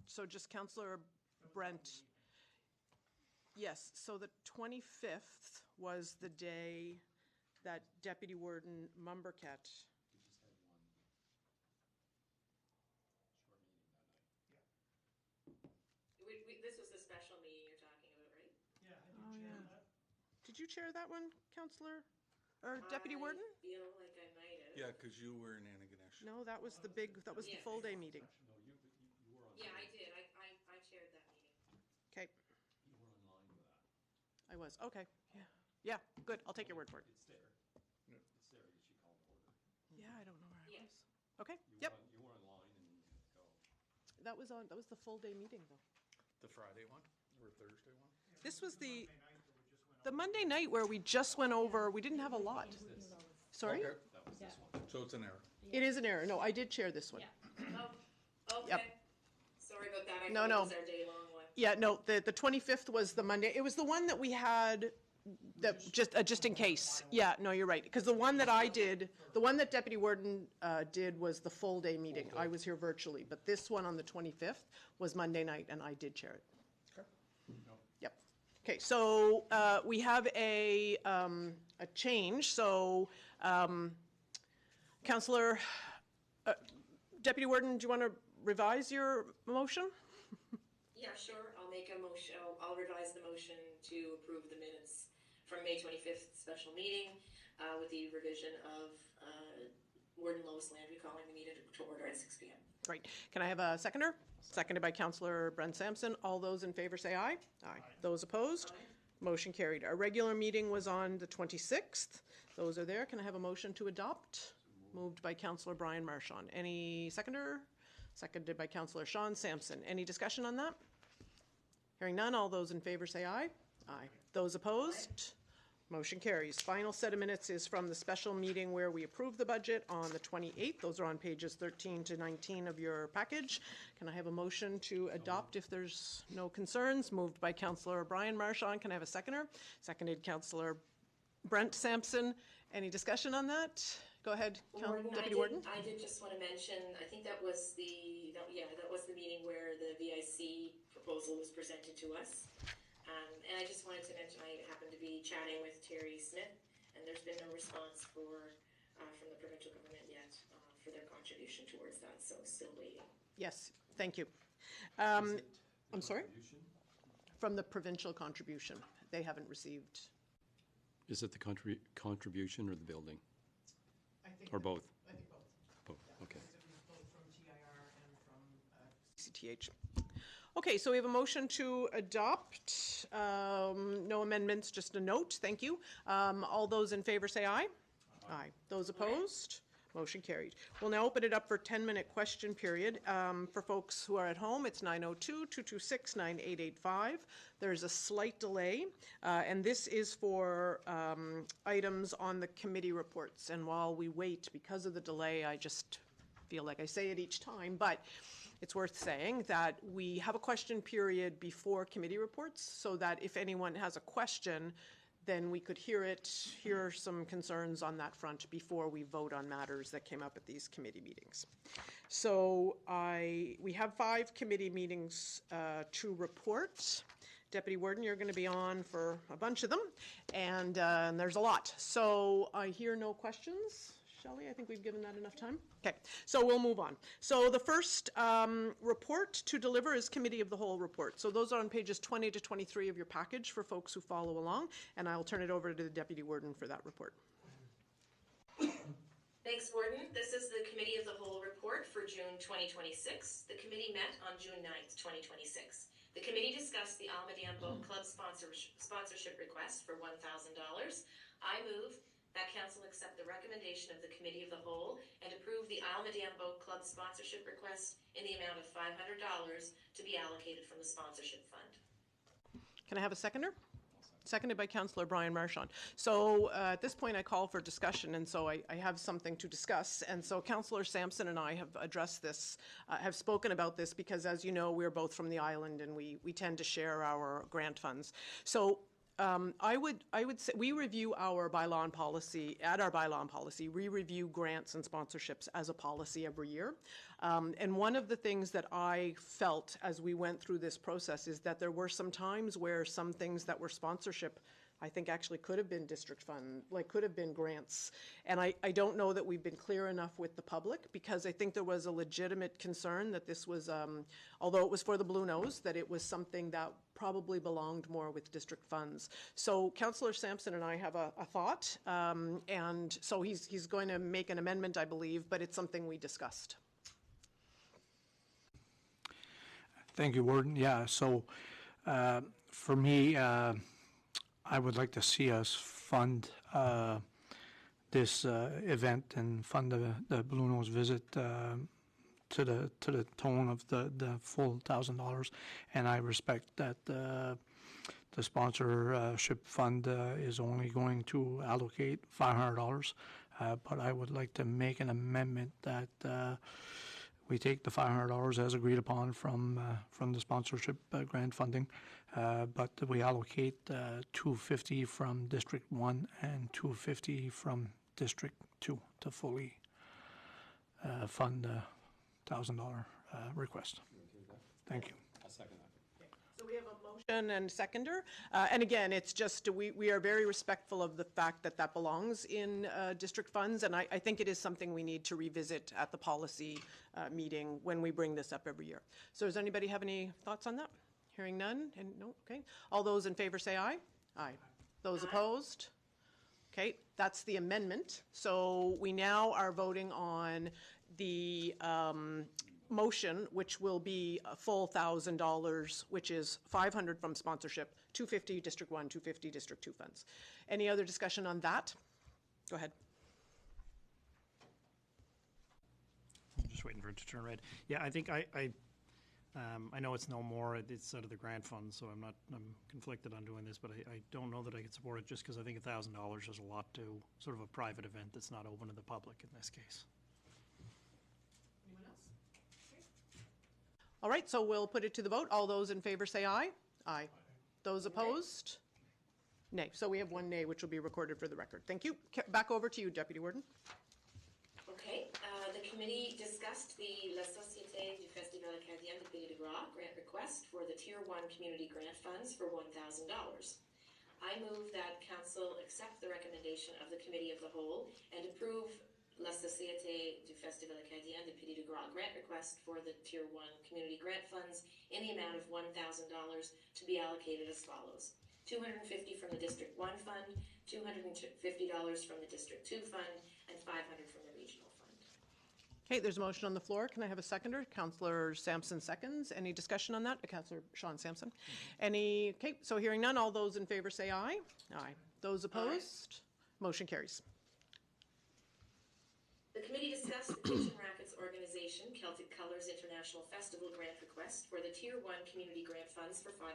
So just Councillor Brent. Yes, so the 25th was the day that Deputy Warden Mumbercat. We just had one short meeting that night. Yeah. This was the special meeting you're talking about, right? Yeah, I did chair that. Did you chair that one, Councillor, or Deputy Warden? I feel like I might have. Yeah, because you were in Antigonish. No, that was the big, that was the Yes. full day meeting. No, you were on. Yeah, I did. I chaired that meeting. Okay, You were in line with that. I was, okay, yeah. Yeah, good, I'll take your word for it. It's there. It's there that she called to order. Yeah, I don't know where I Yeah. was. Okay, You yep, were on- You were in line and you had to go. that was the full day meeting though. The Friday one or Thursday one? This was the, Monday night that we just went the over. Monday night where we just went over, we didn't have a lot. Sorry? Okay, That was this one. so it's an error. It is an error, no, I did chair this one. Oh, okay. Yep. Sorry about that. I No, thought no. it was our day-long one. Yeah, no, the 25th was the Monday. It was the one that we had, that just in case. Yeah, no, you're right. Because the one that I did, the one that Deputy Warden did was the full day meeting. I was here virtually. But this one on the 25th was Monday night, and I did chair it. Okay. Yep. Okay, so we have a change. So, Councillor, Deputy Warden, do you want to revise your motion? Yeah, sure. I'll make a motion. I'll revise the motion to approve the minutes from May 25th special meeting with the revision of Warden Lois Landry calling the meeting to order at 6 p.m. Great. Can I have a seconder? Seconded by Councillor Brent Sampson. All those in favor say aye. Aye. Those opposed? Aye. Motion carried. Our regular meeting was on the 26th. Those are there. Can I have a motion to adopt? Moved by Councillor Brian Marchand. Any seconder? Seconded by Councillor Sean Sampson. Any discussion on that? Hearing none. All those in favor say aye. Aye. Those opposed? Motion carries. Final set of minutes is from the special meeting where we approved the budget on the 28th. Those are on pages 13 to 19 of your package. Can I have a motion to adopt if there's no concerns? Moved by Councillor Brian Marchand. Can I have a seconder? Seconded Councillor Brent Sampson. Any discussion on that? Go ahead, Deputy Warden. I did just want to mention, I think that was the meeting where the VIC proposal was presented to us. And I just wanted to mention, I happened to be chatting with Terry Smith, and there's been no response from the provincial government yet for their contribution towards that, so still waiting. Yes, thank you. Is it the I'm sorry? contribution? From the provincial contribution, they haven't received. Is it the contribution or the building? I think Or both? I think both. Both, okay. It was both from TIR and from CTH. Okay, so we have a motion to adopt. No amendments, just a note. Thank you. All those in favor say aye. Aye. Those opposed? Motion carried. We'll now open it up for 10-minute question period. For folks who are at home, it's 902-226-9885. There's a slight delay, and this is for items on the committee reports. And while we wait, because of the delay, I just feel like I say it each time, but it's worth saying that we have a question period before committee reports so that if anyone has a question, then we could hear some concerns on that front before we vote on matters that came up at these committee meetings. So we have 5 committee meetings to report. Deputy Warden, you're going to be on for a bunch of them, and there's a lot. So I hear no questions. Shelley, I think we've given that enough time. Okay, so we'll move on. So the first report to deliver is Committee of the Whole report. So those are on pages 20 to 23 of your package for folks who follow along, and I'll turn it over to the Deputy Warden for that report. Thanks, Warden. This is the Committee of the Whole report for June 2026. The committee met on June 9th, 2026. The committee discussed the Almadam Boat Club sponsorship request for $1,000. I move that Council accept the recommendation of the Committee of the Whole and approve the Almadam Boat Club sponsorship request in the amount of $500 to be allocated from the sponsorship fund. Can I have a seconder? Seconded by Councillor Brian Marchand. So at this point I call for discussion, and so I have something to discuss. And so Councillor Sampson and I have addressed this, have spoken about this, because as you know, we're both from the island and we tend to share our grant funds. So I would say, we review our bylaw and policy, at our bylaw and policy, we review grants and sponsorships as a policy every year. And one of the things that I felt as we went through this process is that there were some times where some things that were sponsorship, I think actually could have been district fund, like could have been grants. And I don't know that we've been clear enough with the public, because I think there was a legitimate concern that this was, although it was for the Blue Nose, that it was something that probably belonged more with district funds. So Councillor Sampson and I have a thought, and so he's going to make an amendment, I believe, but it's something we discussed. Thank you, Warden. Yeah, so for me, I would like to see us fund this event and fund the Blue Nose visit to the tone of the full $1,000. And I respect that the sponsorship fund is only going to allocate $500. But I would like to make an amendment that we take the $500 as agreed upon from the sponsorship grant funding, but we allocate $250 from District 1 and $250 from District 2 to fully fund the $1,000 request. Thank you. I'll second that. So we have a motion and seconder. And again, it's just, we are very respectful of the fact that that belongs in district funds. And I think it is something we need to revisit at the policy meeting when we bring this up every year. So does anybody have any thoughts on that? Hearing none? And no? Okay. All those in favor say aye. Aye. Those opposed? Okay, that's the amendment. So we now are voting on the motion, which will be a full $1,000, which is $500 from sponsorship, $250 District 1, $250 District 2 funds. Any other discussion on that? Go ahead. I'm just waiting for it to turn red. Yeah, I think I know it's no more, it's out of the grant fund, so I'm conflicted on doing this, but I don't know that I could support it just because I think $1,000 is a lot to sort of a private event that's not open to the public in this case. Anyone else? Okay. All right, so we'll put it to the vote. All those in favor say aye. Aye. Those opposed? Nay. So we have one nay, which will be recorded for the record. Thank you. Back over to you, Deputy Warden. Okay, the committee discussed the La Société du Festival Acadien de Pays de Gras grant request for the Tier 1 community grant funds for $1,000. I move that Council accept the recommendation of the Committee of the Whole and approve La Société du Festival Acadien de Pays de Gras grant request for the Tier 1 community grant funds in the amount of $1,000 to be allocated as follows. $250 from the District 1 fund, $250 from the District 2 fund, and $500 from the regional fund. Okay, there's a motion on the floor. Can I have a seconder? Councillor Sampson seconds. Any discussion on that? Councillor Sean Sampson. Any, okay, so hearing none, all those in favor say aye. Aye. Those opposed? Motion carries. The committee discussed the Kitchen Rackets organization Celtic Colors International Festival grant request for the Tier 1 community grant funds for $500.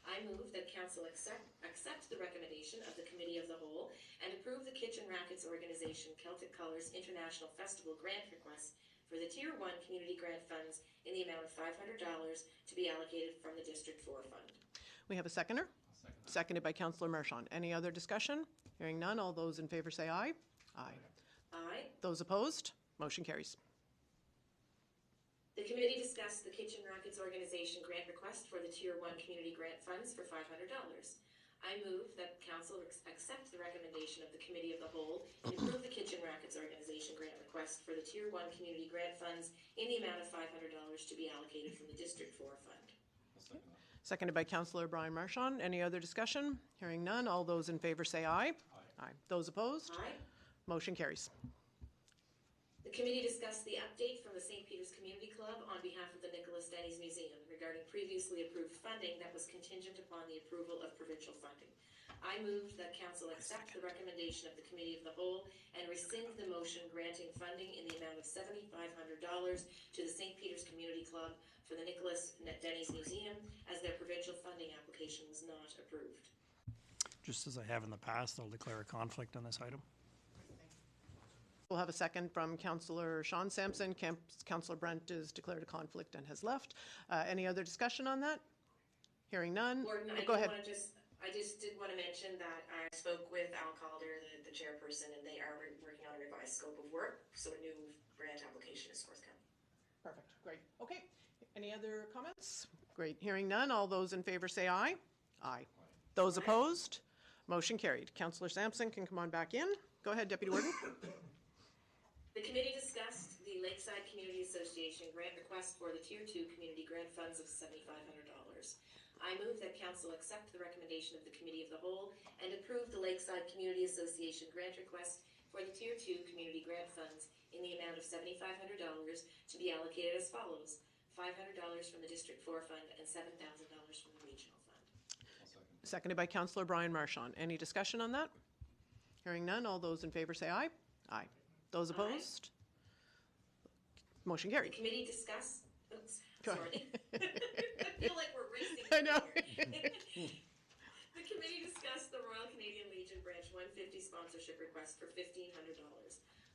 I move that Council accept the recommendation of the Committee of the Whole and approve the Kitchen Rackets organization Celtic Colors International Festival grant request for the Tier 1 community grant funds in the amount of $500 to be allocated from the District 4 fund. We have a seconder. Seconded by Councillor Mershon. Any other discussion? Hearing none, all those in favor say aye. Aye. Aye. Those opposed? Motion carries. The committee discussed the Kitchen Rackets organization grant request for the Tier 1 community grant funds for $500. I move that Council accept the recommendation of the Committee of the Whole and approve the Kitchen Rackets organization grant request for the Tier 1 community grant funds in the amount of $500 to be allocated from the District 4 fund. Seconded by Councillor Brian Marchand. Any other discussion? Hearing none, all those in favor say aye. Aye. Those opposed? Aye. Motion carries. The committee discussed the update from the St. Peter's Community Club on behalf of the Nicholas Denny's Museum regarding previously approved funding that was contingent upon the approval of provincial funding. I moved that Council accept the recommendation of the Committee of the Whole and rescind the motion granting funding in the amount of $7,500 to the St. Peter's Community Club for the Nicholas Denny's Museum as their provincial funding application was not approved. Just as I have in the past, I'll declare a conflict on this item. We'll have a second from Councillor Sean Sampson. Councillor Brent is declared a conflict and has left. Any other discussion on that? Hearing none. Gordon, I Go ahead. want to just I just did want to mention that I spoke with Al Calder, the chairperson, and they are working on a revised scope of work, so a new grant application is forthcoming. Perfect, great. Okay, any other comments? Great, hearing none. All those in favor say aye. Aye. Those opposed? Motion carried. Councillor Sampson can come on back in. Go ahead, Deputy Warden. The committee discussed the Lakeside Community Association grant request for the Tier 2 community grant funds of $7,500. I move that council accept the recommendation of the Committee of the Whole and approve the Lakeside Community Association grant request for the Tier 2 community grant funds in the amount of $7,500 to be allocated as follows: $500 from the District 4 fund and $7,000 from the regional fund. Seconded by Councillor Brian Marchand. Any discussion on that? Hearing none. All those in favor say aye. Aye. Those opposed? Motion The carried. committee discussed, oops, Go sorry. I feel like we're racing. I know. The committee discussed the Royal Canadian Legion Branch 150 sponsorship request for $1,500.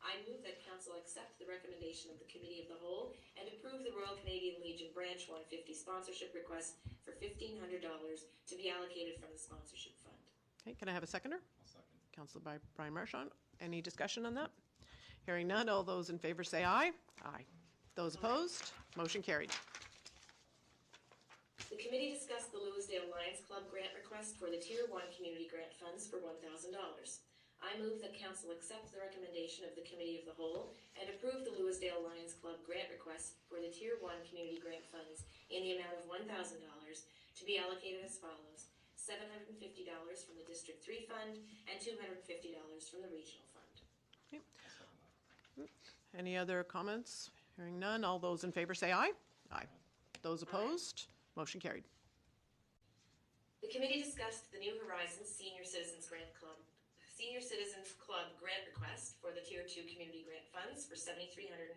I move that council accept the recommendation of the Committee of the Whole and approve the Royal Canadian Legion Branch 150 sponsorship request for $1,500 to be allocated from the sponsorship fund. Okay, can I have a seconder? I'll second. Councillor by Brian Marchand. Any discussion on that? Hearing none. All those in favor say aye. Aye. Those opposed? Motion carried. The committee discussed the Lewisdale Lions Club grant request for the Tier 1 community grant funds for $1,000. I move that council accept the recommendation of the Committee of the Whole and approve the Lewisdale Lions Club grant request for the Tier 1 community grant funds in the amount of $1,000 to be allocated as follows: $750 from the District 3 fund and $250 from the regional fund. Any other comments? Hearing none. All those in favor say aye. Aye. Those opposed? Motion carried. The committee discussed the New Horizons Senior Citizens Club grant request for the Tier 2 community grant funds for $7,320.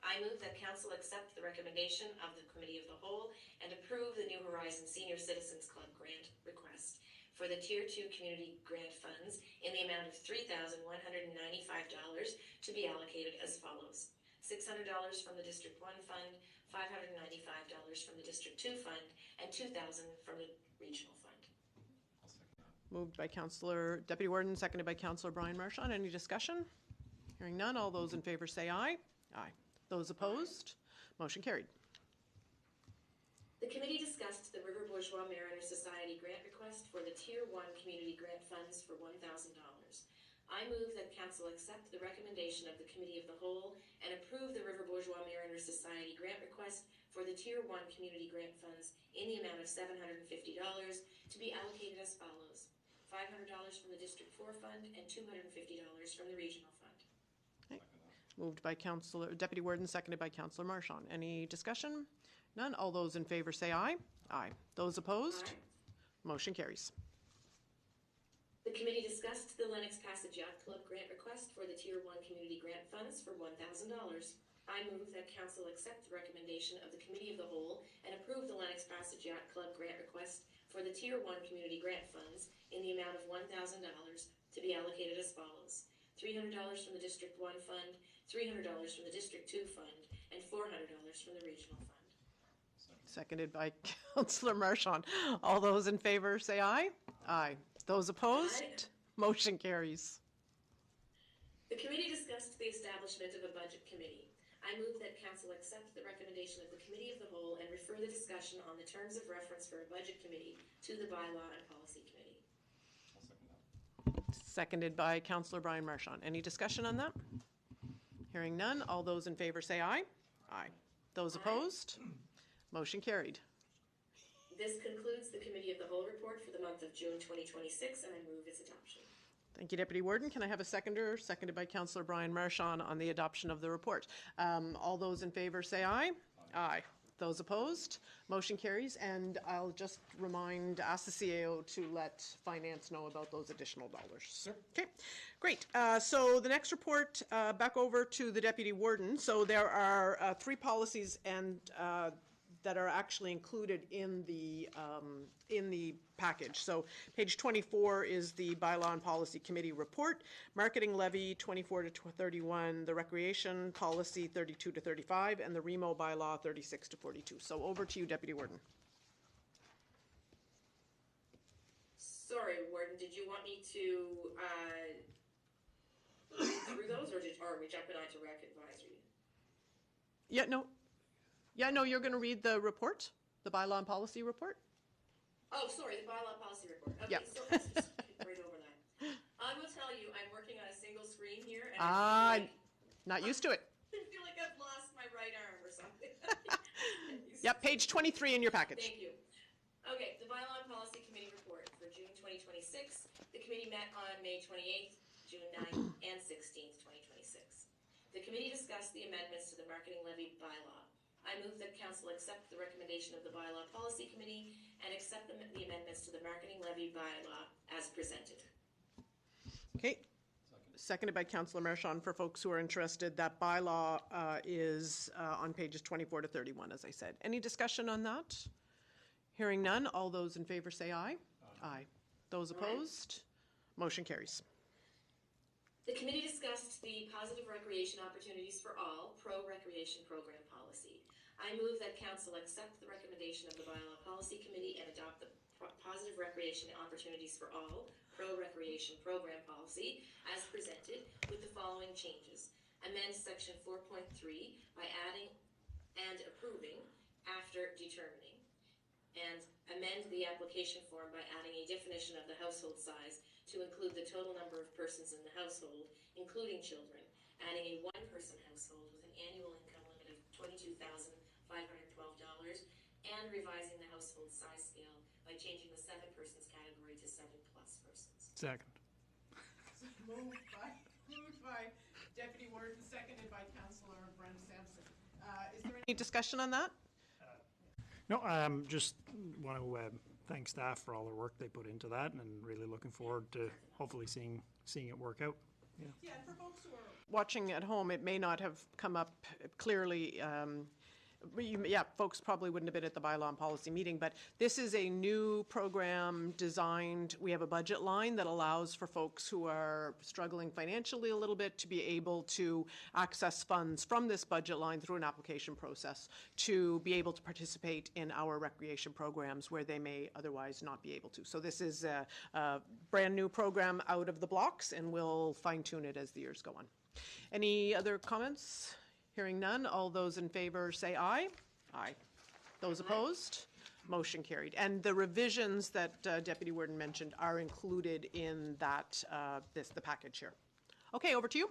I move that council accept the recommendation of the Committee of the Whole and approve the New Horizons Senior Citizens Club grant request for the Tier 2 community grant funds in the amount of $3,195 to be allocated as follows: $600 from the District 1 fund, $595 from the District 2 fund, and $2,000 from the regional fund. I'll second that. Moved by Councillor Deputy Warden, seconded by Councillor Brian Marchand. Any discussion? Hearing none. All those in favor say aye. Aye. Those opposed? Motion carried. The committee discussed the River Bourgeois Mariner Society grant request for the Tier 1 community grant funds for $1,000. I move that council accept the recommendation of the Committee of the Whole and approve the River Bourgeois Mariner Society grant request for the Tier 1 community grant funds in the amount of $750 to be allocated as follows: $500 from the District 4 fund and $250 from the regional fund. Okay. Moved by Deputy Warden, seconded by Councillor Marchand. Any discussion? None. All those in favor say aye. Aye. Those opposed? Aye. Motion carries. The committee discussed the Lennox Passage Yacht Club grant request for the Tier 1 community grant funds for $1,000. I move that council accept the recommendation of the Committee of the Whole and approve the Lennox Passage Yacht Club grant request for the Tier 1 community grant funds in the amount of $1,000 to be allocated as follows: $300 from the District 1 fund, $300 from the District 2 fund, and $400 from the regional fund. Seconded by Councillor Marchand. All those in favor say aye. Aye. Those opposed? Aye. Motion carries. The committee discussed the establishment of a budget committee. I move that council accept the recommendation of the Committee of the Whole and refer the discussion on the terms of reference for a budget committee to the Bylaw and Policy Committee. I'll second that. Seconded by Councillor Brian Marchand. Any discussion on that? Hearing none. All those in favor say aye. Aye. Those opposed? Motion carried. This concludes the Committee of the Whole report for the month of June 2026, and I move its adoption. Thank you, Deputy Warden. Can I have a seconder? Seconded by Councillor Brian Marchand on the adoption of the report. All those in favor say aye. Aye. Those opposed? Motion carries. And I'll just ask the CAO to let Finance know about those additional dollars. Okay, great. So the next report, back over to the Deputy Warden. So there are three policies and that are actually included in the package. So page 24 is the Bylaw and Policy Committee report, Marketing Levy 24 to 31, the Recreation Policy 32 to 35, and the REMO Bylaw 36 to 42. So over to you, Deputy Warden. sorry, Warden, did you want me to, read through those, or are we jumping on to rec advisory? Yeah, no. Yeah, no, you're going to read the report, the bylaw and policy report? Oh, sorry, the bylaw policy report. Okay, Yep. so let's just skip right over that. I will tell you, I'm working on a single screen here, and Ah, not used to it. I feel like I've lost my right arm or something. Yep, page 23 in your package. Thank you. Okay, the bylaw and policy committee report for June 2026. The committee met on May 28th, June 9th, and 16th, 2026. The committee discussed the amendments to the marketing levy bylaw. I move that council accept the recommendation of the bylaw policy committee and accept the amendments to the marketing levy bylaw as presented. Okay. Seconded by Councillor Marchand. For folks who are interested, that bylaw is on pages 24 to 31, as I said. Any discussion on that? Hearing none, all those in favor say aye. Aye. Those opposed? Motion carries. The committee discussed the positive recreation opportunities for all pro-recreation program policy. I move that council accept the recommendation of the bylaw policy committee and adopt the positive recreation opportunities for all pro-recreation program policy as presented with the following changes. Amend section 4.3 by adding and approving after determining, and amend the application form by adding a definition of the household size to include the total number of persons in the household, including children, adding a one-person household with an annual income limit of $22,512, and revising the household size scale by changing the 7 persons category to 7+ persons. Second. Moved by Deputy Warden, seconded by Councillor Brent Sampson. Is there any discussion on that? No, just want to thank staff for all their work they put into that, and really looking forward to hopefully seeing it work out. Yeah, and for folks who are watching at home, it may not have come up clearly. Folks probably wouldn't have been at the bylaw and policy meeting, but this is a new program designed. We have a budget line that allows for folks who are struggling financially a little bit to be able to access funds from this budget line through an application process to be able to participate in our recreation programs where they may otherwise not be able to. So this is a brand new program out of the blocks, and we'll fine tune it as the years go on. Any other comments? Hearing none, all those in favor say aye. Aye. Those opposed? Motion carried. And the revisions that Deputy Warden mentioned are included in that the package here. Okay, over to you.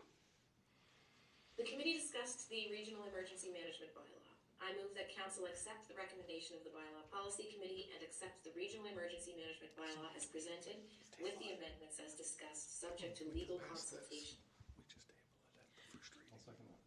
The committee discussed the Regional Emergency Management Bylaw. I move that council accept the recommendation of the Bylaw Policy Committee and accept the Regional Emergency Management Bylaw as presented with the amendments as discussed, subject to legal consultation. I'll second that.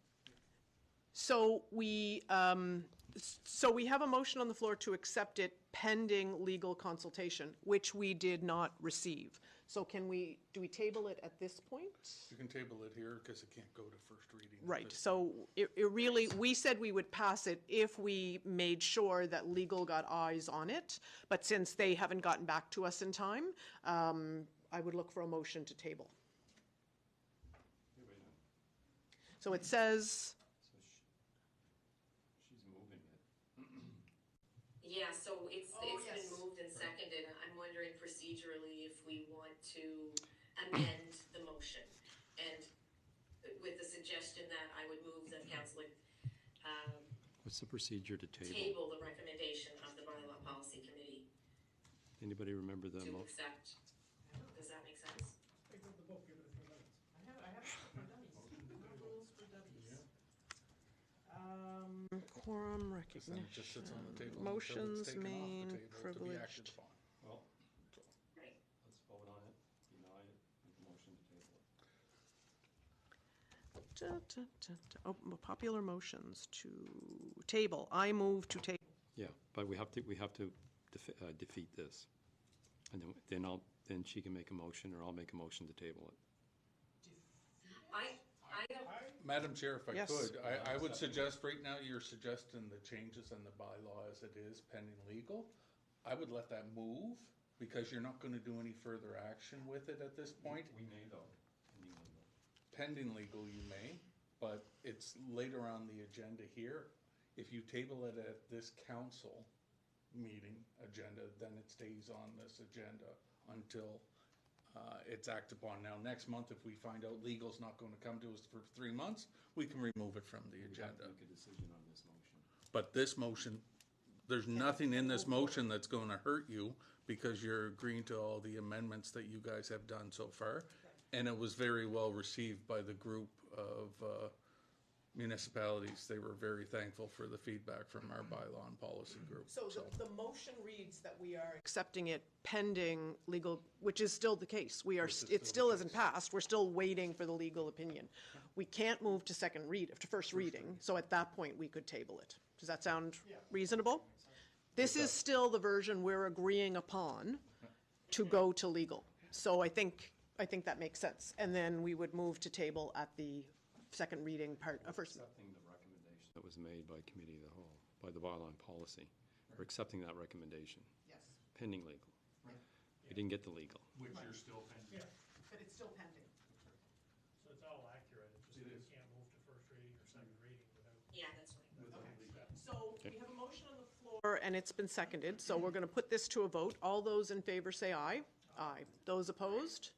So we have a motion on the floor to accept it pending legal consultation, which we did not receive. So do we table it at this point? You can table it here because it can't go to first reading. Right, so it really, we said we would pass it if we made sure that legal got eyes on it, but since they haven't gotten back to us in time, I would look for a motion to table. Hey, wait a minute. So it says, So she's moving it. Yeah, so it's yes. been moved and seconded. I'm wondering procedurally if we want to amend the motion. And with the suggestion that I would move that council What's the procedure to table? table the recommendation of the Bylaw Policy Committee Anybody remember the to mo? accept. Does that make sense? Quorum Then recognition. it just sits on the table. Motions until it's taken off the made, table to be privileged. acted upon. Well, Right. let's vote on it, deny it, make a motion to table it. Oh, popular motions to table. I move to table. Yeah, but we have to defeat this. And then she can make a motion, or I'll make a motion to table it. I don't, Madam Chair, if I Yes. could, I would suggest, right now, you're suggesting the changes in the bylaw as it is pending legal. I would let that move, because you're not gonna do any further action with it at this point. We may though, pending legal. Pending legal, you may, but it's later on the agenda here. If you table it at this council meeting agenda, then it stays on this agenda until it's acted upon. Now, next month, if we find out legal's not going to come to us for 3 months, we can remove it from the We have to agenda. make a decision on this motion. But this motion, there's nothing in this motion that's going to hurt you because you're agreeing to all the amendments that you guys have done so far. And it was very well received by the group of municipalities. They were very thankful for the feedback from our bylaw and policy group. So the motion reads that we are accepting it pending legal, which is still the case. We are, it still isn't passed. We're still waiting for the legal opinion. We can't move to first reading, so at that point, we could table it. Does that sound reasonable? This is still the version we're agreeing upon to go to legal. So I think that makes sense. And then we would move to table at the second reading part, first. Accepting the recommendation that was made by committee of the whole, by the bylaw and policy. We're accepting that recommendation, Yes, pending legal. We didn't get the legal. Which you're still pending. but it's still pending. So it's all accurate, it's just you can't move to first reading or second reading without. Yeah, that's right. So we have a motion on the floor and it's been seconded, so we're going to put this to a vote. All those in favor say aye. Aye. Those opposed?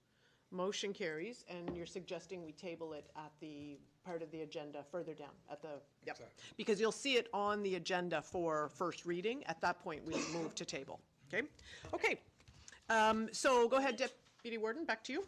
Motion carries, and you're suggesting we table it at the part of the agenda further down, at the, yep. Exactly. Because you'll see it on the agenda for first reading. At that point, we move to table, okay? Okay, so go ahead, Deputy Warden, back to you.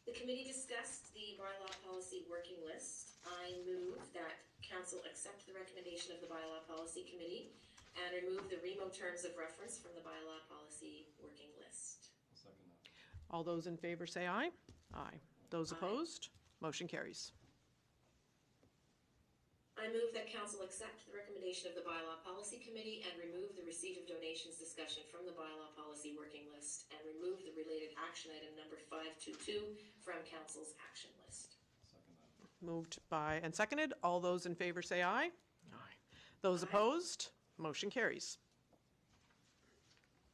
The committee discussed the bylaw policy working list. I move that council accept the recommendation of the bylaw policy committee and remove the REMO terms of reference from the bylaw policy working list. I'll second that. All those in favor say aye. Aye. Those Aye. opposed? Motion carries. I move that council accept the recommendation of the bylaw policy committee and remove the receipt of donations discussion from the bylaw policy working list and remove the related action item number 522 from council's action list. Second that. Moved by and seconded. All those in favor say aye. Aye. Those Aye. opposed? Motion carries.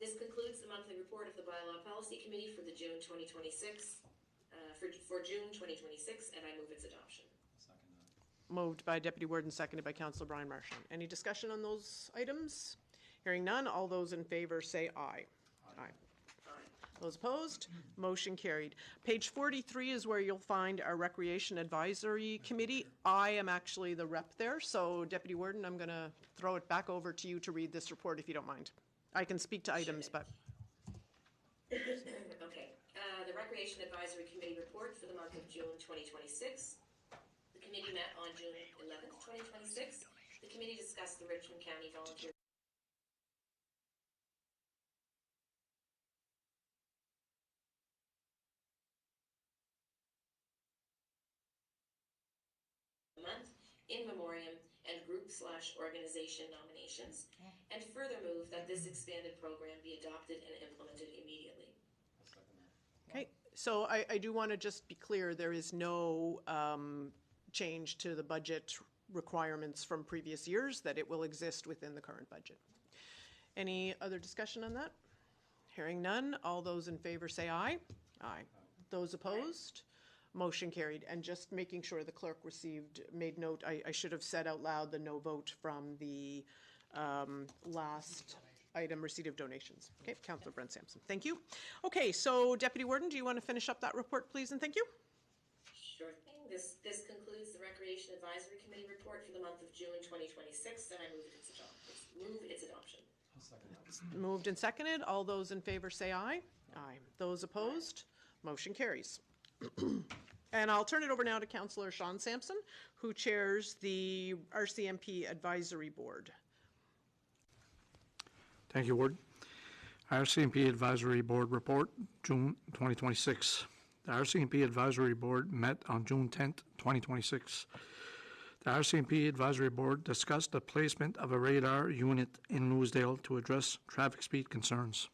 This concludes the monthly report of the bylaw policy committee for the June 2026, for June 2026, and I move its adoption. Second that. Moved by Deputy Warden, seconded by Councillor Brian Marchand. Any discussion on those items? Hearing none, all those in favor say aye. Aye. Aye. Those opposed? Motion carried. Page 43 is where you'll find our Recreation Advisory Committee. I am actually the rep there, so Deputy Warden, I'm going to throw it back over to you to read this report if you don't mind. I can speak to items, but Okay. The Recreation Advisory Committee report for the month of June 2026. The committee met on June 11th, 2026. The committee discussed the Richmond County Volunteer month, in memoriam, and group/organization nominations, and further move that this expanded program be adopted and implemented immediately. I'll second that. okay. So I do want to just be clear, there is no change to the budget requirements from previous years, that it will exist within the current budget. Any other discussion on that? Hearing none, all those in favor say aye. Aye. Those opposed? Motion carried. And just making sure the clerk made note, I should have said out loud the no vote from the last item, receipt of donations. Okay, Councillor Brent Sampson. Thank you. Okay, so Deputy Warden, do you want to finish up that report, please, and thank you? Sure thing. This concludes the Recreation Advisory Committee report for the month of June 2026, and I move its adoption. I'll second that. Moved and seconded. All those in favor say aye. Aye. Those opposed? Motion carries. And I'll turn it over now to Councillor Sean Sampson, who chairs the RCMP Advisory Board. Thank you, Ward. RCMP Advisory Board Report, June 2026. The RCMP Advisory Board met on June 10th, 2026. The RCMP Advisory Board discussed the placement of a radar unit in Louisdale to address traffic speed concerns.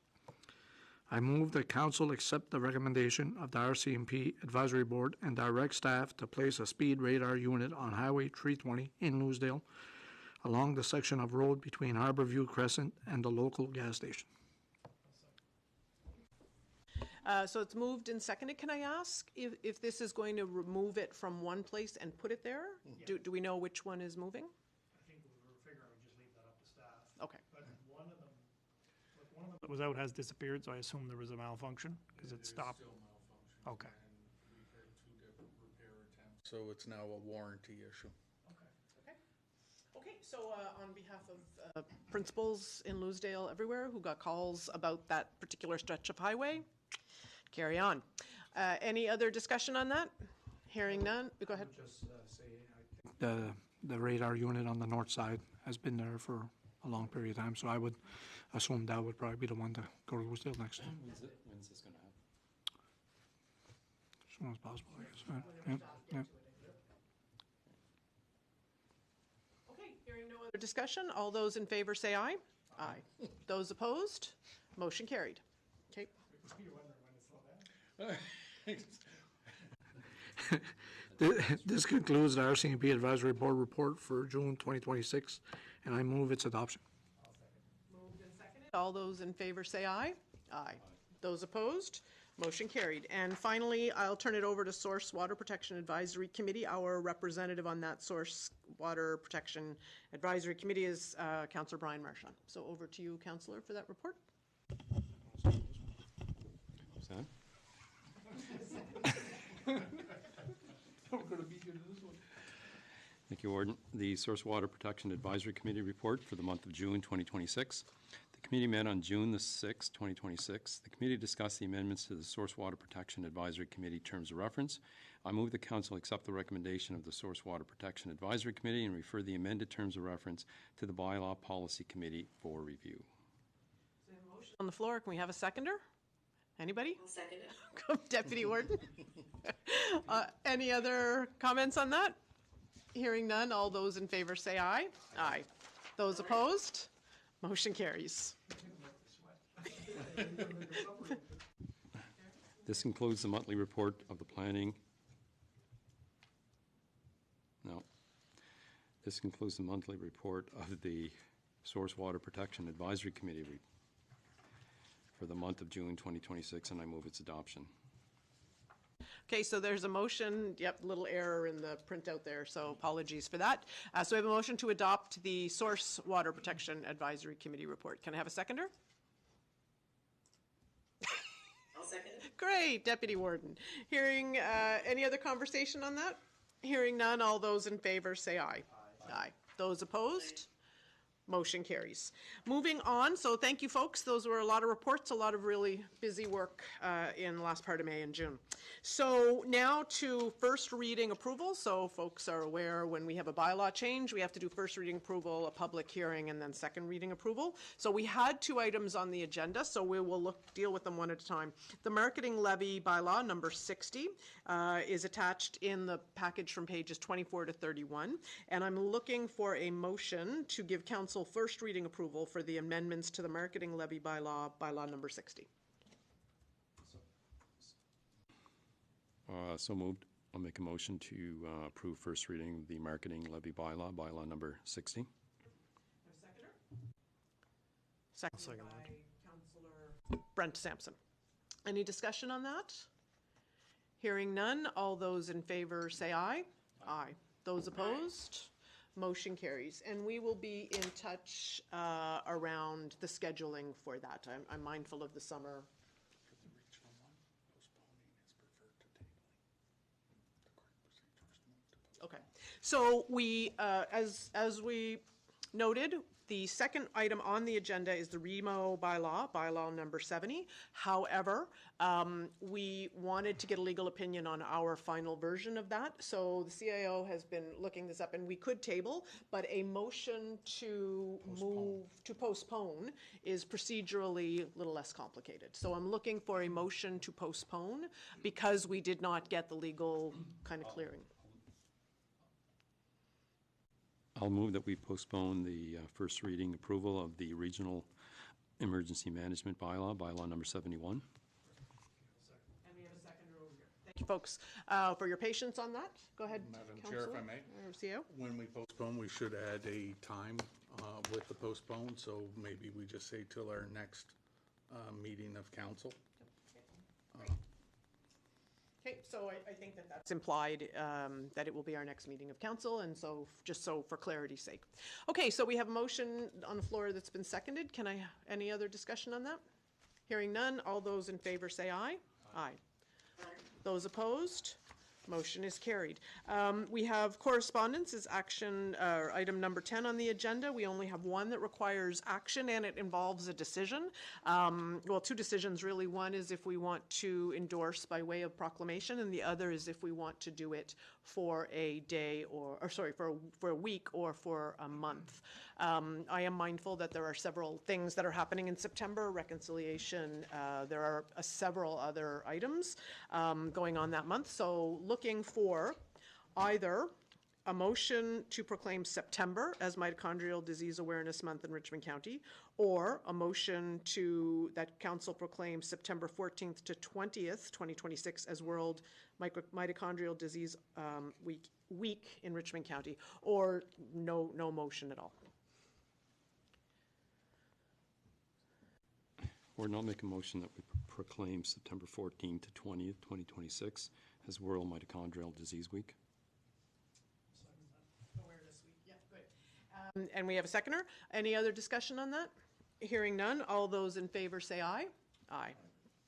I move that Council accept the recommendation of the RCMP Advisory Board and direct staff to place a speed radar unit on Highway 320 in Louisdale along the section of road between Harborview Crescent and the local gas station. So it's moved and seconded. Can I ask if this is going to remove it from one place and put it there? Do we know which one is moving? I think we were figuring we'd just leave that up to staff. Okay. But one of them, like One of them that was out has disappeared, so I assume there was a malfunction, because it stopped. Still malfunctioning. Okay. And we've had 2 different repair attempts. So it's now a warranty issue. Okay, so on behalf of principals in Louisdale everywhere who got calls about that particular stretch of highway, carry on. Any other discussion on that? Hearing none, go ahead. Just say, I think the radar unit on the north side has been there for a long period of time, so I would assume that would probably be the one to go to Louisdale next, When's this gonna happen? as soon as possible, I guess. Yeah, yeah. Okay, hearing no other discussion, all those in favor say aye. Aye. Those opposed, motion carried. Okay. This concludes the RCMP Advisory Board report for June 2026, and I move its adoption. Moved and seconded. All those in favor say aye. Aye. Those opposed, motion carried. And finally, I'll turn it over to Source Water Protection Advisory Committee. Our representative on that Source Water Protection Advisory Committee is Councillor Brian Marchand. So over to you, Councillor, for that report. Sam? Thank you, Warden. The Source Water Protection Advisory Committee report for the month of June 2026. The committee met on June the 6th, 2026. The committee discussed the amendments to the Source Water Protection Advisory Committee terms of reference. I move the council accept the recommendation of the Source Water Protection Advisory Committee and refer the amended terms of reference to the Bylaw Policy Committee for review. On the floor, can we have a seconder? Anybody? I'll second it. Deputy Warden? Any other comments on that? Hearing none, all those in favor say aye. Aye. Those opposed? Motion carries. This concludes the monthly report of the planning. No. This concludes the monthly report of the Source Water Protection Advisory Committee for the month of June 2026, and I move its adoption. Okay, so there's a motion, yep, little error in the printout there, so apologies for that. So we have a motion to adopt the Source Water Protection Advisory Committee report. Can I have a seconder? I'll second it. Great, Deputy Warden. Hearing any other conversation on that? Hearing none, all those in favor say aye. Aye. Those opposed? Motion carries. Moving on, so thank you, folks. Those were a lot of reports, a lot of really busy work in the last part of May and June. So now to first reading approval. So folks are aware when we have a bylaw change, we have to do first reading approval, a public hearing, and then second reading approval. So we had 2 items on the agenda, so we will deal with them one at a time. The marketing levy bylaw, number 60, is attached in the package from pages 24 to 31. And I'm looking for a motion to give council first reading approval for the amendments to the marketing levy bylaw, bylaw number 60. So moved. I'll make a motion to approve first reading of the marketing levy bylaw, bylaw number 60. Seconded by Councillor Brent Sampson. Any discussion on that? Hearing none, all those in favor say aye. Aye. Those opposed? Motion carries. And we will be in touch around the scheduling for that. I'm mindful of the summer. For the regional one, postponing is preferred to tabling. The court procedures moved to postpone. Okay. So we, as we noted, the second item on the agenda is the REMO bylaw, bylaw number 70. However, we wanted to get a legal opinion on our final version of that. So the CIO has been looking this up, and we could table, but a motion to postpone is procedurally a little less complicated. So I'm looking for a motion to postpone because we did not get the legal kind of clearing. I'll move that we postpone the first reading approval of the regional emergency management bylaw, bylaw number 71. And we have a seconder over here. Thank you, folks, for your patience on that. Go ahead, Madam Chair, if I may. CEO. When we postpone, we should add a time with the postpone, so maybe we just say till our next meeting of council. Okay, so I think that that's implied, that it will be our next meeting of council, and so, just so for clarity's sake. Okay, so we have a motion on the floor that's been seconded. Any other discussion on that? Hearing none, all those in favor say aye. Aye. Those opposed? Motion is carried. We have correspondence is action, item number 10 on the agenda. We only have one that requires action, and it involves a decision. Well, two decisions really. One is if we want to endorse by way of proclamation, and the other is if we want to do it for a day or sorry, for a week or for a month. I am mindful that there are several things that are happening in September, reconciliation. There are several other items going on that month. So looking for either a motion to proclaim September as Mitochondrial Disease Awareness Month in Richmond County, or a motion that council proclaims September 14th to 20th, 2026 as World Mitochondrial Disease Week in Richmond County, or no motion at all. Or not make a motion that we proclaim September 14th to 20th, 2026 as World Mitochondrial Disease Week. Awareness Week, yeah, good. And we have a seconder. Any other discussion on that? Hearing none, all those in favor say aye. Aye.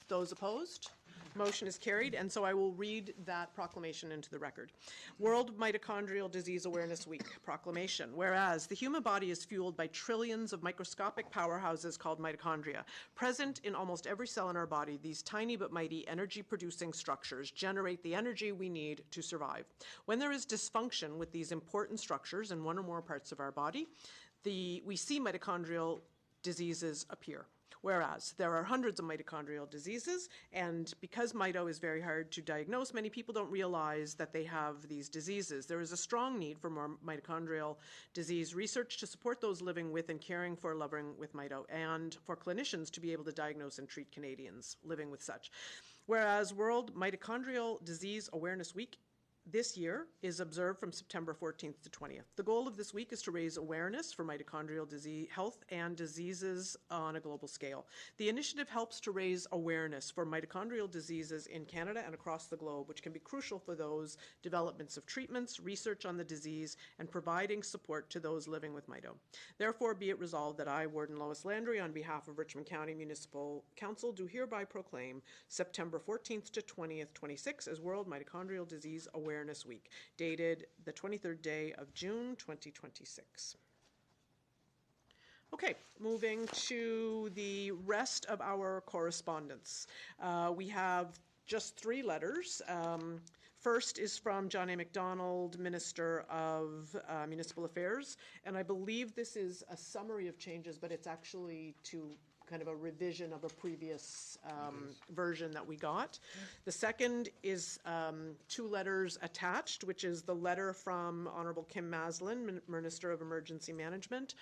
Those opposed? Motion is carried, and so I will read that proclamation into the record. World Mitochondrial Disease Awareness Week proclamation. Whereas the human body is fueled by trillions of microscopic powerhouses called mitochondria. Present in almost every cell in our body, these tiny but mighty energy-producing structures generate the energy we need to survive. When there is dysfunction with these important structures in one or more parts of our body, we see mitochondrial diseases appear. Whereas there are hundreds of mitochondrial diseases, and because mito is very hard to diagnose, many people don't realize that they have these diseases. There is a strong need for more mitochondrial disease research to support those living with and caring for loving with mito, and for clinicians to be able to diagnose and treat Canadians living with such. Whereas World Mitochondrial Disease Awareness Week this year is observed from September 14th to 20th. The goal of this week is to raise awareness for mitochondrial disease, health and diseases on a global scale. The initiative helps to raise awareness for mitochondrial diseases in Canada and across the globe, which can be crucial for those developments of treatments, research on the disease, and providing support to those living with mito. Therefore, be it resolved that I, Warden Lois Landry, on behalf of Richmond County Municipal Council, do hereby proclaim September 14th to 20th, 26 as World Mitochondrial Disease Awareness Week, dated the 23rd day of June, 2026. Okay, moving to the rest of our correspondence. We have just 3 letters. First is from John A. MacDonald, Minister of Municipal Affairs, and I believe this is a summary of changes, but it's actually to kind of a revision of a previous version that we got. The second is 2 letters attached, which is the letter from Honourable Kim Maslin, Minister of Emergency Management,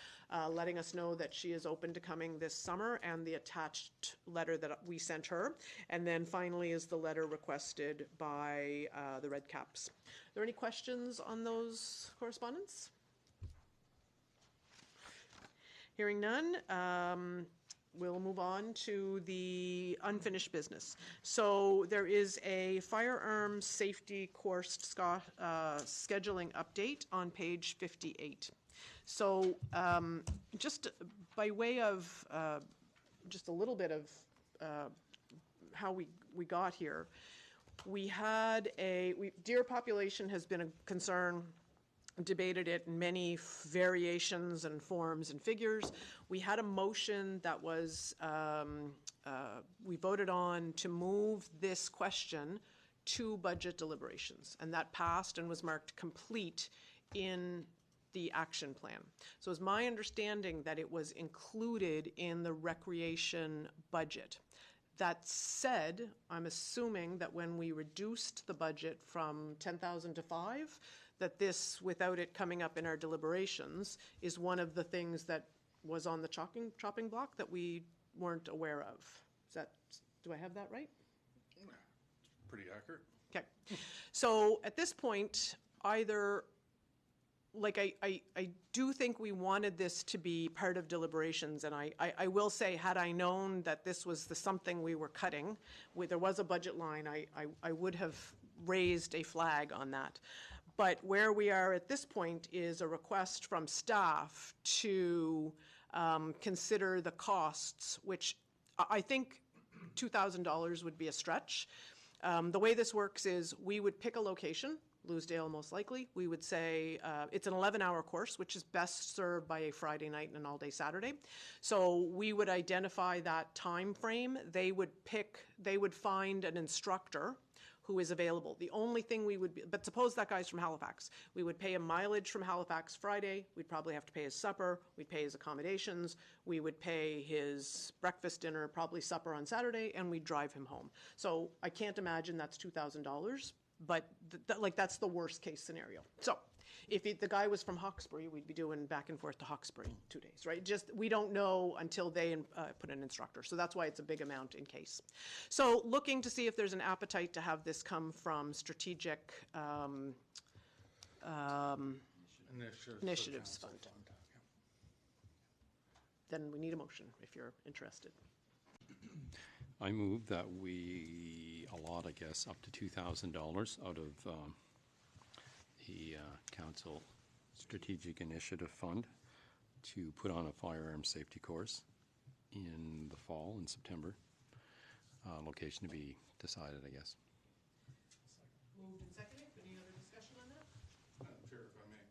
letting us know that she is open to coming this summer, and the attached letter that we sent her. And then finally is the letter requested by the Red Caps. Are there any questions on those correspondence? Hearing none, we'll move on to the unfinished business. So there is a firearms safety course scheduling update on page 58. So just by way of just a little bit of how we got here, we had deer population has been a concern, debated it in many variations and forms and figures. We had a motion that was, we voted on to move this question to budget deliberations, and that passed and was marked complete in the action plan. So it's my understanding that it was included in the recreation budget. That said, I'm assuming that when we reduced the budget from 10,000 to 5, that this, without it coming up in our deliberations, is one of the things that was on the chopping block that we weren't aware of. Do I have that right? Pretty accurate. Okay. So at this point, either like, I do think we wanted this to be part of deliberations, and I will say, had I known that this was something we were cutting, there was a budget line, I would have raised a flag on that. But where we are at this point is a request from staff to consider the costs, which I think $2,000 would be a stretch. The way this works is we would pick a location, Loosedale most likely. We would say it's an 11-hour course, which is best served by a Friday night and an all-day Saturday. So we would identify that time frame. They would find an instructor who is available. The only thing but suppose that guy's from Halifax. We would pay him mileage from Halifax Friday. We'd probably have to pay his supper. We'd pay his accommodations. We would pay his breakfast, dinner, probably supper on Saturday, and we'd drive him home. So I can't imagine that's $2,000, but that's the worst case scenario. So if the guy was from Hawkesbury, we'd be doing back and forth to Hawkesbury 2 days, right? We don't know until they put an instructor. So that's why it's a big amount in case. So looking to see if there's an appetite to have this come from strategic initiatives fund. Then we need a motion if you're interested. I move that we allot, I guess, up to $2,000 out of the Council Strategic Initiative Fund to put on a firearm safety course in the fall, in September. Location to be decided, I guess. Moved and seconded. Any other discussion on that? Chair, if I may.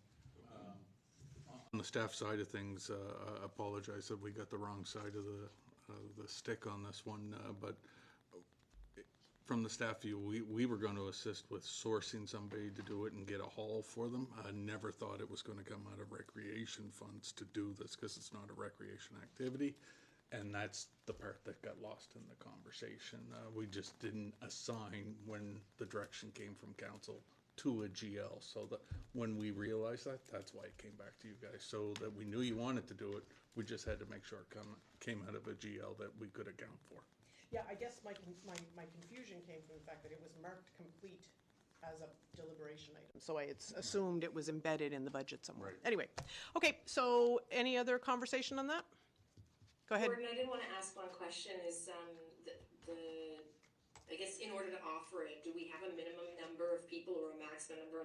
On the staff side of things, I apologize that we got the wrong side of the stick on this one, but from the staff view, we were going to assist with sourcing somebody to do it and get a hall for them. I never thought it was going to come out of recreation funds to do this, because it's not a recreation activity, and that's the part that got lost in the conversation. We just didn't assign, when the direction came from council, to a GL, so that when we realized that, that's why it came back to you guys, so that we knew you wanted to do it. We just had to make sure it came out of a GL that we could account for. Yeah, I guess my confusion came from the fact that it was marked complete as a deliberation item. So I had assumed it was embedded in the budget somewhere. Right. Anyway, okay, so any other conversation on that? Go ahead. Gordon, I did want to ask one question, is I guess in order to offer it, do we have a minimum number of people or a maximum number?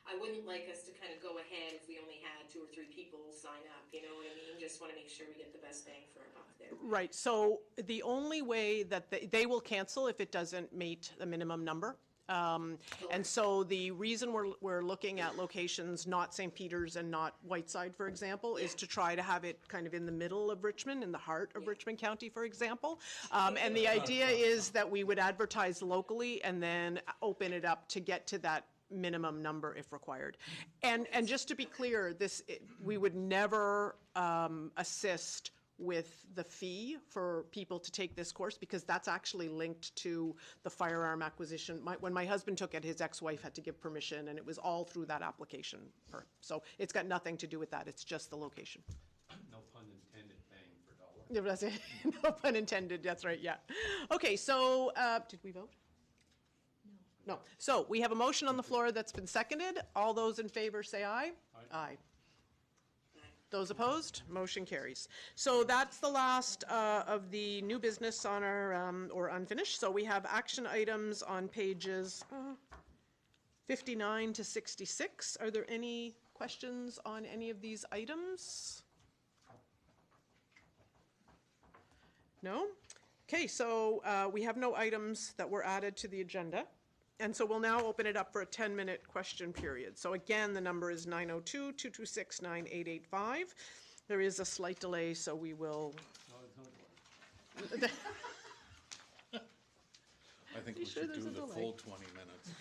I wouldn't like us to kind of go ahead if we only had 2 or 3 people sign up, you know what I mean? Just want to make sure we get the best bang for our buck there. Right, so the only way that they will cancel if it doesn't meet the minimum number. And so the reason we're looking at locations, not St. Peter's and not Whiteside, for example, is to try to have it kind of in the middle of Richmond, in the heart of Richmond County, for example. And the idea is that we would advertise locally and then open it up to get to that minimum number if required. And just to be clear, we would never assist with the fee for people to take this course, because that's actually linked to the firearm acquisition. When my husband took it, his ex-wife had to give permission, and it was all through that application. So it's got nothing to do with that. It's just the location. No pun intended, bang for dollar. Yeah, that's it. No pun intended. That's right. Yeah. Okay. So did we vote? No. So we have a motion on the floor that's been seconded. All those in favor say aye. Aye. Those opposed? Motion carries. So that's the last of the new business on our, or unfinished. So we have action items on pages 59 to 66. Are there any questions on any of these items? No? Okay, so we have no items that were added to the agenda. And so we'll now open it up for a 10-minute question period. So again, the number is 902-226-9885. There is a slight delay, so we will... I think we sure should there's do a the delay? full 20 minutes.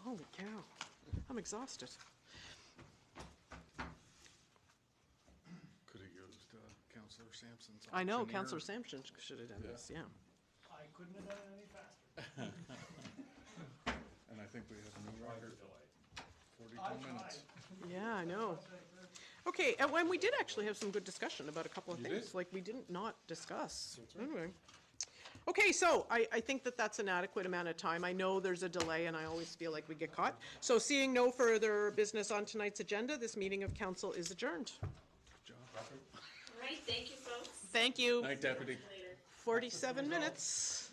Holy cow. I'm exhausted. Could have used Councillor Sampson's I know, option here. Councillor Sampson should have done this, yeah. I couldn't have done it any faster. And I think we have a new record. 42 minutes. Yeah, I know. Okay, and when we did actually have some good discussion about a couple of things, did? like we didn't not discuss. Anyway. Okay, so I think that that's an adequate amount of time. I know there's a delay, and I always feel like we get caught. So seeing no further business on tonight's agenda, this meeting of council is adjourned. All right, thank you, folks. Thank you. Night, Deputy. Later. 47 minutes.